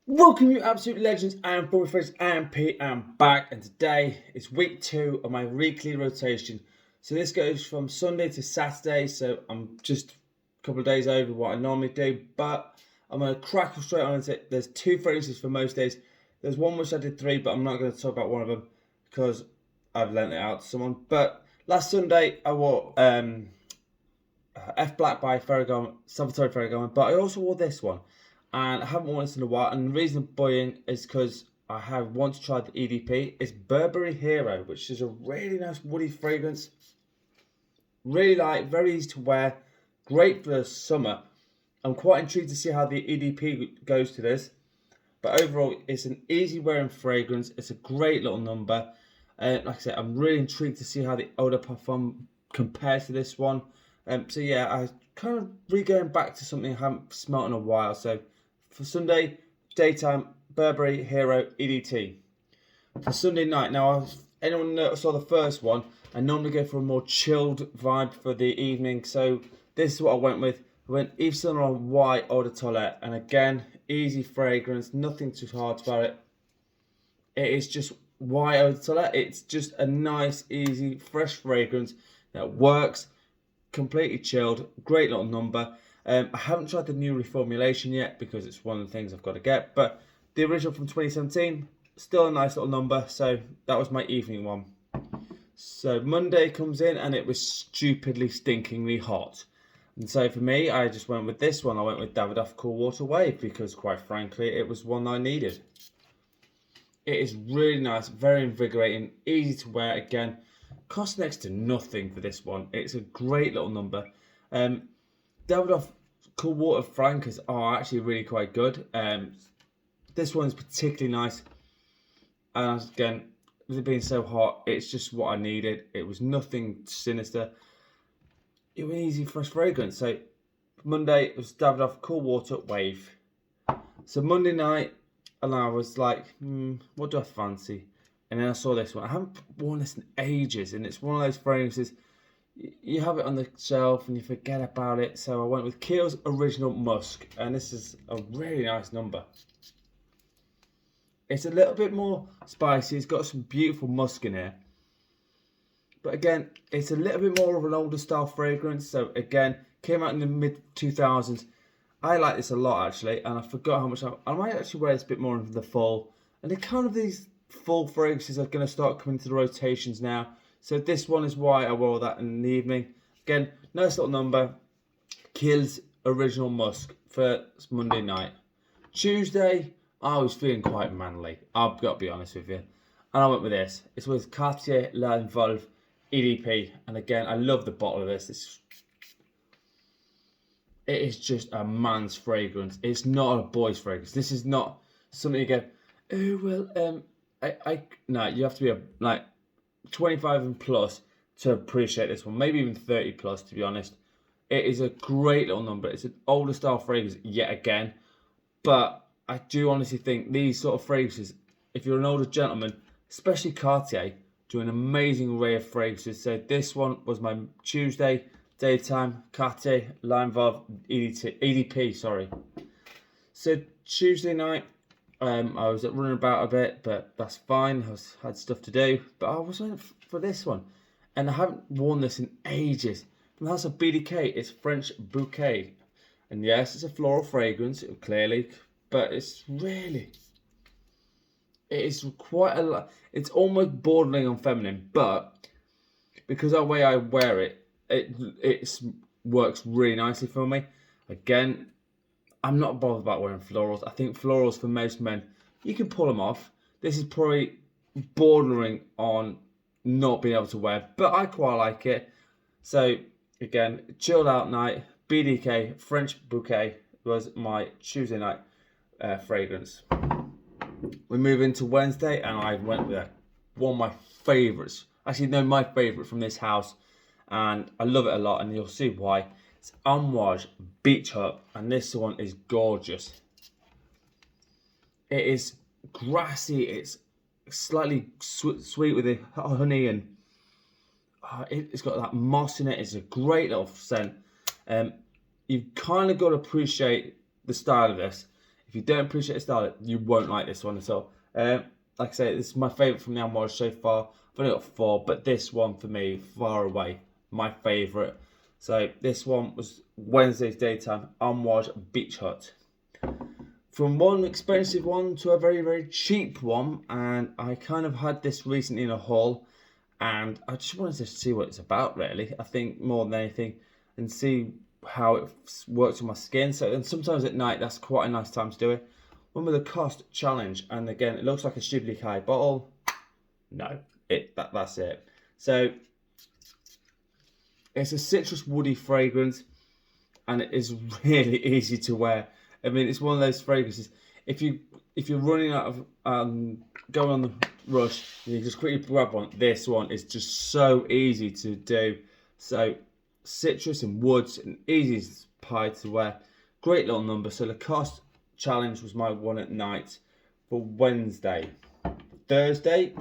Welcome, you absolute legends. I am Bobby Friends. I am Pete. I am back, and today is week 2 of my weekly rotation. So this goes from Sunday to Saturday. So I'm just a couple of days over what I normally do, but I'm gonna crack straight on into it. There's 2 fragrances for most days. There's one which I did 3, but I'm not going to talk about one of them because I've lent it out to someone. But last Sunday I wore F Black by Salvatore Ferragamo, but I also wore this one, and I haven't worn this in a while. And the reason I'm buying is because I have once tried the EDP. It's Burberry Hero, which is a really nice woody fragrance, really light, very easy to wear, great for the summer. I'm quite intrigued to see how the EDP goes to this, but overall, it's an easy wearing fragrance. It's a great little number. Like I said, I'm really intrigued to see how the Eau de Parfum compares to this one. So yeah, I kind of going back to something I haven't smelt in a while. So for Sunday daytime, Burberry Hero EDT. For Sunday night, now anyone saw the first one, I normally go for a more chilled vibe for the evening. So this is what I went with. I went Yves Saint Laurent White Eau de Toilette, and again, easy fragrance, nothing too hard about it. It is just white Eau de Toilette. It's just a nice, easy, fresh fragrance that works. Completely chilled, great little number. I haven't tried the new reformulation yet because it's one of the things I've got to get, but the original from 2017, still a nice little number. So that was my evening one. So Monday comes in and it was stupidly stinkingly hot, and so for me I just went with this one. I went with Davidoff Cool Water Wave because quite frankly it was one I needed. It is really nice, very invigorating, easy to wear. Again, cost next to nothing for this one. It's a great little number. Davidoff Cool Water Flankers are actually really quite good. This one's particularly nice. And again, with it being so hot, it's just what I needed. It was nothing sinister. It was an easy, fresh fragrance. So Monday it was Davidoff Cool Water Wave. So Monday night, and I was like, what do I fancy? And then I saw this one. I haven't worn this in ages, and it's one of those fragrances, you have it on the shelf and you forget about it. So I went with Kiehls Original Musk, and this is a really nice number. It's a little bit more spicy. It's got some beautiful musk in here. But again, it's a little bit more of an older style fragrance. So again, came out in the mid 2000s. I like this a lot actually, and I forgot how much I might actually wear this a bit more in the fall. And they're kind of these fall fragrances are going to start coming to the rotations now. So this one is why I wore that in the evening. Again, nice little number. Kiehls Original Musk for Monday night. Tuesday, I was feeling quite manly. I've got to be honest with you. And I went with this. It's with Cartier L'Involve EDP. And again, I love the bottle of this. It is just a man's fragrance. It's not a boy's fragrance. This is not something you go, oh, well, no, you have to be like 25 and plus to appreciate this one. Maybe even 30 plus, to be honest. It is a great little number. It's an older style fragrance yet again. But I do honestly think these sort of fragrances, if you're an older gentleman, especially Cartier, do an amazing array of fragrances. So this one was my Tuesday daytime Cartier L'Involve EDP. Sorry. So Tuesday night, I was running about a bit, but that's fine. I had stuff to do, but I was waiting for this one, and I haven't worn this in ages. From the house of BDK, it's French Bouquet, and yes, it's a floral fragrance, clearly, but it is quite a lot. It's almost borderline on feminine, but because of the way I wear it, it works really nicely for me. Again, I'm not bothered about wearing florals. I think florals for most men, you can pull them off. This is probably bordering on not being able to wear, but I quite like it. So again, chilled out night, BDK French Bouquet was my Tuesday night fragrance. We move into Wednesday, and I went with one of my favourites. Actually, no, my favourite from this house, and I love it a lot, and you'll see why. It's Amouage Beach Hut, and this one is gorgeous. It is grassy, it's slightly sweet with the honey, and it's got that moss in it. It's a great little scent. You've kind of got to appreciate the style of this. If you don't appreciate the style, you won't like this one at all. Like I say, this is my favourite from the amouage so far. I've only got 4, but this one for me, far away, my favourite. So this one was Wednesday's daytime amouage beach hut. From one expensive one to a very, very cheap one, and I kind of had this recently in a haul, and I just wanted to see what it's about, really. I think more than anything, and see how it works on my skin. So, and sometimes at night, that's quite a nice time to do it. One with a lacoste challenge, and again, it looks like a stupidly high bottle. No, that's it. So it's a citrus woody fragrance, and it is really easy to wear. I mean, it's one of those fragrances. If you're running out of going on the rush, you just quickly grab one. This one is just so easy to do. So citrus and woods, and easy pie to wear. Great little number. So Lacoste challenge was my one at night for Wednesday. Thursday,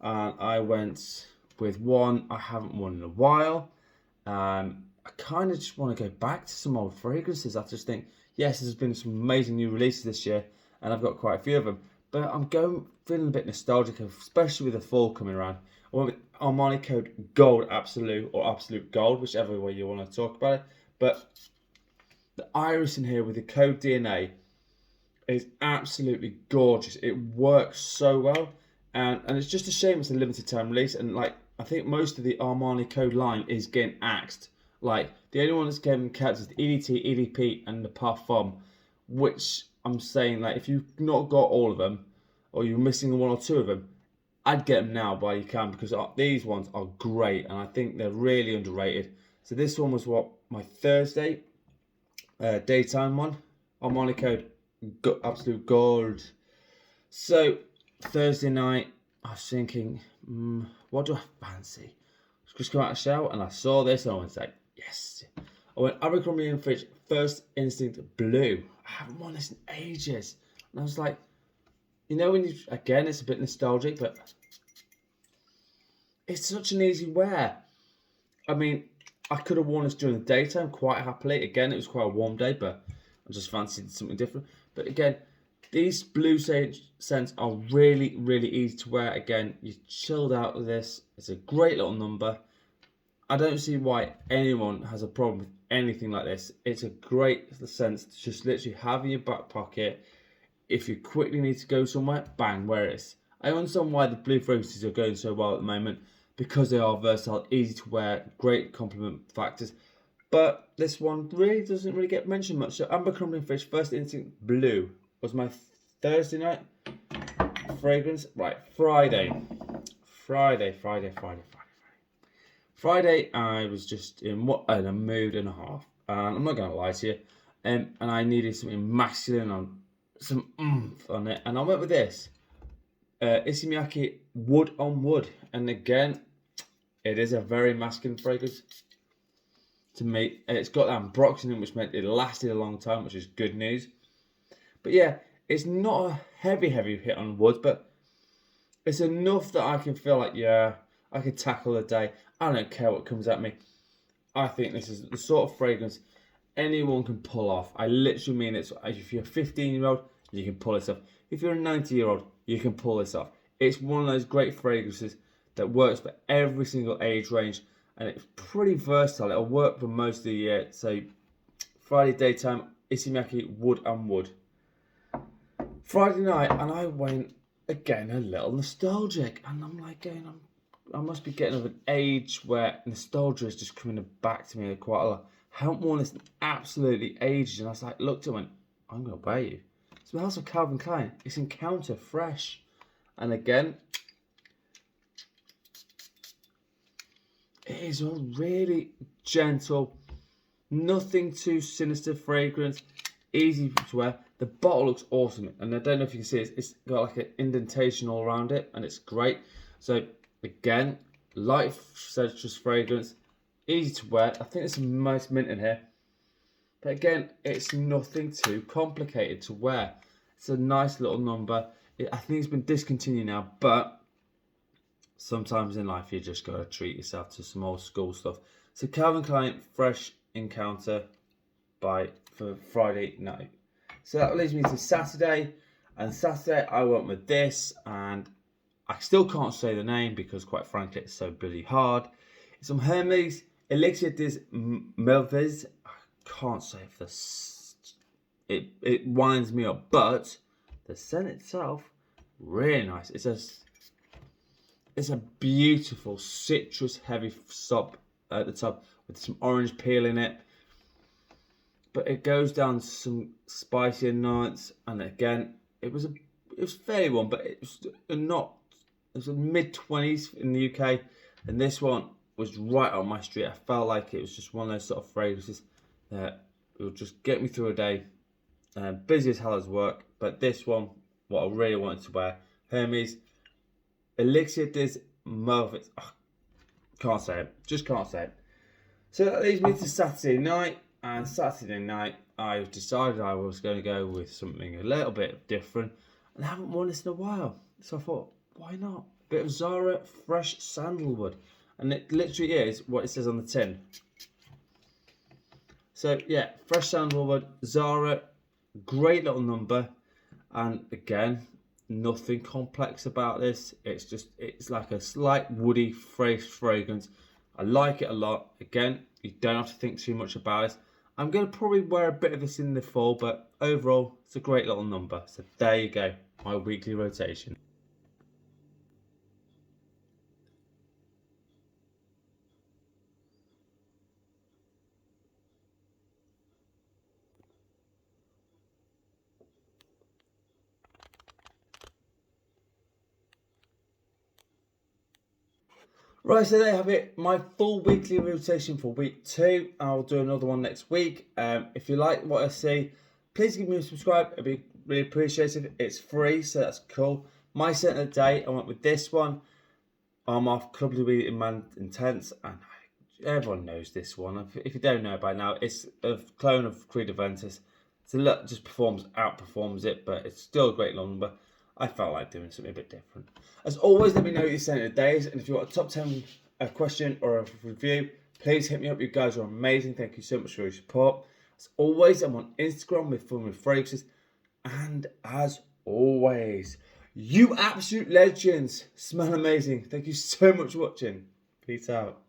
I went with one I haven't worn in a while. I kind of just want to go back to some old fragrances. I just think, yes, there's been some amazing new releases this year, and I've got quite a few of them. But I'm feeling a bit nostalgic, especially with the fall coming around. I went with Armani Code Gold Absolu, or Absolute Gold, whichever way you want to talk about it. But the iris in here with the Code DNA is absolutely gorgeous. It works so well, and it's just a shame it's a limited time release. And like, I think most of the Armani Code line is getting axed. Like, the only one that's getting kept is the EDT, EDP, and the Parfum, which I'm saying, like, if you've not got all of them, or you're missing one or two of them, I'd get them now while you can, because these ones are great, and I think they're really underrated. So this one was my Thursday daytime one, Armani Code Absolute Gold. So Thursday night, I was thinking, what do I fancy? I just come out of the shower and I saw this, and I was like, yes. I went Abercrombie and Fitch First Instinct Blue. I haven't worn this in ages, and I was like, you know, when again, it's a bit nostalgic, but it's such an easy wear. I mean, I could have worn this during the daytime quite happily. Again, it was quite a warm day, but I just fancied something different. But again, these blue scents are really, really easy to wear. Again, you chilled out with this. It's a great little number. I don't see why anyone has a problem with anything like this. It's a great sense to just literally have in your back pocket. If you quickly need to go somewhere, bang, wear it. I understand why the blue fragrances are going so well at the moment, because they are versatile, easy to wear, great compliment factors. But this one really doesn't really get mentioned much. So Abercrombie and Fitch First Instinct Blue was my Thursday night fragrance. Right, Friday, I was just in a mood and a half, and I'm not gonna lie to you, and I needed something masculine on some oomph on it, and I went with this issey miyake Wood on Wood, and again, it is a very masculine fragrance to me, and it's got that ambroxan in, which meant it lasted a long time, which is good news. But yeah, it's not a heavy hit on wood, but it's enough that I can feel like, yeah, I can tackle the day. I don't care what comes at me. I think this is the sort of fragrance anyone can pull off. I literally mean it. If you're a 15-year-old, you can pull this off. If you're a 90-year-old, you can pull this off. It's one of those great fragrances that works for every single age range, and it's pretty versatile. It'll work for most of the year. So Friday daytime, issey miyake Wood and Wood. Friday night, and I went again a little nostalgic, and I'm like I must be getting of an age where nostalgia is just coming back to me quite a lot. I haven't worn this in absolutely ages, and I was like, looked at it and went, I'm going to buy you. It's the house of Calvin Klein. It's Encounter Fresh. And again, it is a really gentle, nothing too sinister fragrance, easy to wear. The bottle looks awesome, and I don't know if you can see it, it's got like an indentation all around it, and it's great. So again, light citrus fragrance, easy to wear. I think there's some nice mint in here, but again, it's nothing too complicated to wear. It's a nice little number. I think it's been discontinued now, but sometimes in life you just gotta treat yourself to some old school stuff. So Calvin Klein Fresh Encounter for Friday night. So that leads me to Saturday. And Saturday I went with this, and I still can't say the name because, quite frankly, it's so bloody hard. It's some Hermes elixir des merveilles. I can't say if this. It winds me up, but the scent itself, really nice. It's a beautiful citrus heavy sub at the top with some orange peel in it. But it goes down to some spicier notes, and again, it was fairly warm, but it was not. It was mid-20s in the UK, and this one was right on my street. I felt like it was just one of those sort of fragrances that will just get me through a day. Busy as hell as work, but this one, what I really wanted to wear, Hermes elixir des merveilles. Oh, can't say it. Just can't say it. So that leads me to Saturday night. And Saturday night, I decided I was going to go with something a little bit different. And I haven't worn this in a while. So I thought, why not? A bit of Zara fresh sandalwood. And it literally is what it says on the tin. So yeah, fresh sandalwood, Zara, great little number. And again, nothing complex about this. It's like a slight woody, fresh fragrance. I like it a lot. Again, you don't have to think too much about it. I'm going to probably wear a bit of this in the fall, but overall, it's a great little number. So there you go, my weekly rotation. Right, so there you have it, my full weekly rotation for week 2. I'll do another one next week. If you like what I see, please give me a subscribe. It'd be really appreciated. It's free, so that's cool. My scent of the day, I went with this one. Armaf Clubly Intense, and everyone knows this one. If you don't know by now, it's a clone of Creed Aventus. It's a lot, just outperforms it, but it's still a great number. I felt like doing something a bit different. As always, let me know what your scent of the day is, and if you want a top 10 question or a review, please hit me up. You guys are amazing. Thank you so much for your support. As always, I'm on Instagram with Fun with Fragrances, and as always, you absolute legends smell amazing. Thank you so much for watching. Peace out.